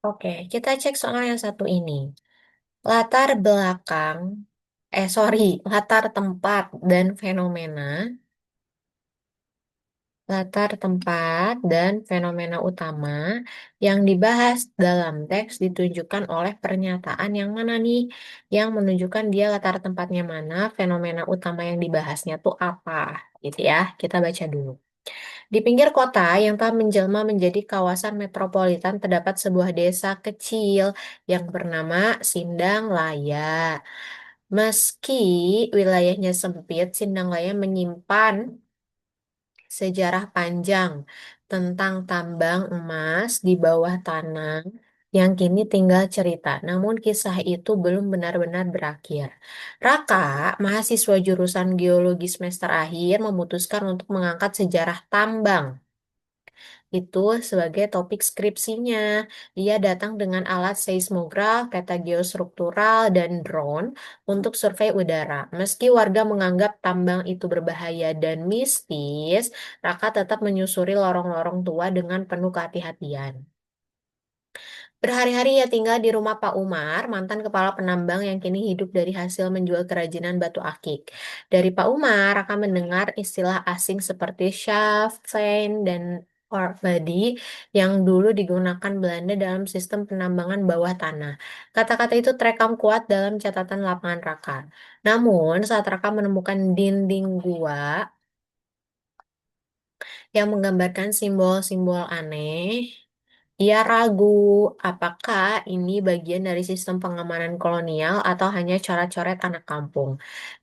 Oke, kita cek soal yang satu ini. Latar belakang, sorry, latar tempat dan fenomena, latar tempat dan fenomena utama yang dibahas dalam teks ditunjukkan oleh pernyataan yang mana nih? Yang menunjukkan dia latar tempatnya mana, fenomena utama yang dibahasnya tuh apa, gitu ya. Kita baca dulu. Di pinggir kota yang telah menjelma menjadi kawasan metropolitan terdapat sebuah desa kecil yang bernama Sindang Laya. Meski wilayahnya sempit, Sindang Laya menyimpan sejarah panjang tentang tambang emas di bawah tanah yang kini tinggal cerita. Namun kisah itu belum benar-benar berakhir. Raka, mahasiswa jurusan geologi semester akhir, memutuskan untuk mengangkat sejarah tambang itu sebagai topik skripsinya. Dia datang dengan alat seismograf, peta geostruktural, dan drone untuk survei udara. Meski warga menganggap tambang itu berbahaya dan mistis, Raka tetap menyusuri lorong-lorong tua dengan penuh kehati-hatian. Berhari-hari ia tinggal di rumah Pak Umar, mantan kepala penambang yang kini hidup dari hasil menjual kerajinan batu akik. Dari Pak Umar akan mendengar istilah asing seperti shaft, vein, dan ore body yang dulu digunakan Belanda dalam sistem penambangan bawah tanah. Kata-kata itu terekam kuat dalam catatan lapangan Raka. Namun, saat Raka menemukan dinding gua yang menggambarkan simbol-simbol aneh, ia ragu apakah ini bagian dari sistem pengamanan kolonial atau hanya coret-coret anak kampung.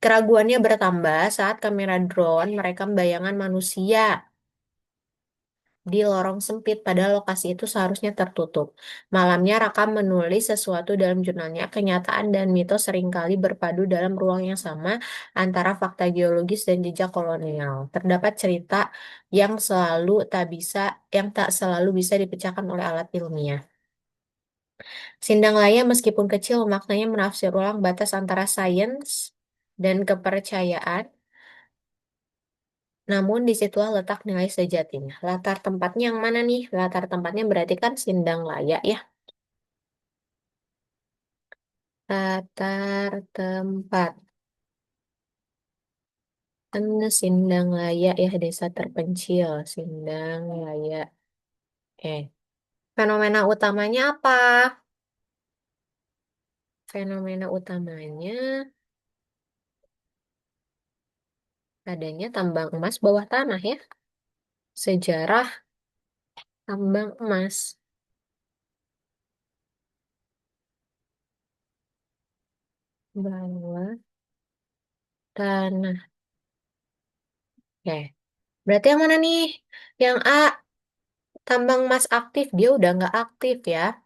Keraguannya bertambah saat kamera drone merekam bayangan manusia di lorong sempit padahal lokasi itu seharusnya tertutup. Malamnya Raka menulis sesuatu dalam jurnalnya, kenyataan dan mitos seringkali berpadu dalam ruang yang sama antara fakta geologis dan jejak kolonial. Terdapat cerita yang tak selalu bisa dipecahkan oleh alat ilmiah. Sindang Laya meskipun kecil maknanya menafsir ulang batas antara sains dan kepercayaan, namun disitulah letak nilai sejatinya. Latar tempatnya yang mana nih? Latar tempatnya berarti kan Sindang Laya ya. Latar tempat. Kan Sindang Laya ya, desa terpencil. Sindang Laya. Fenomena utamanya apa? Fenomena utamanya adanya tambang emas bawah tanah ya. Sejarah tambang emas bawah tanah. Oke. Berarti yang mana nih? Yang A, tambang emas aktif. Dia udah nggak aktif ya.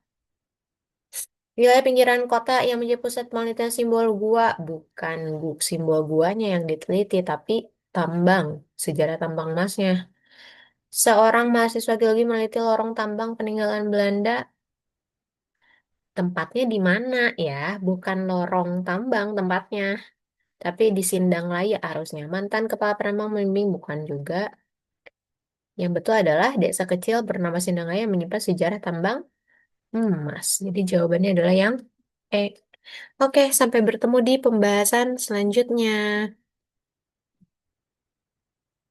Wilayah pinggiran kota yang menjadi pusat penelitian simbol gua. Bukan simbol guanya yang diteliti, tapi tambang. Sejarah tambang emasnya. Seorang mahasiswa geologi meneliti lorong tambang peninggalan Belanda. Tempatnya di mana ya? Bukan lorong tambang tempatnya. Tapi di Sindang Laya harusnya. Mantan kepala penambang membimbing bukan juga. Yang betul adalah desa kecil bernama Sindangaya yang menyimpan sejarah tambang emas. Jadi jawabannya adalah yang E. Oke, sampai bertemu di pembahasan selanjutnya.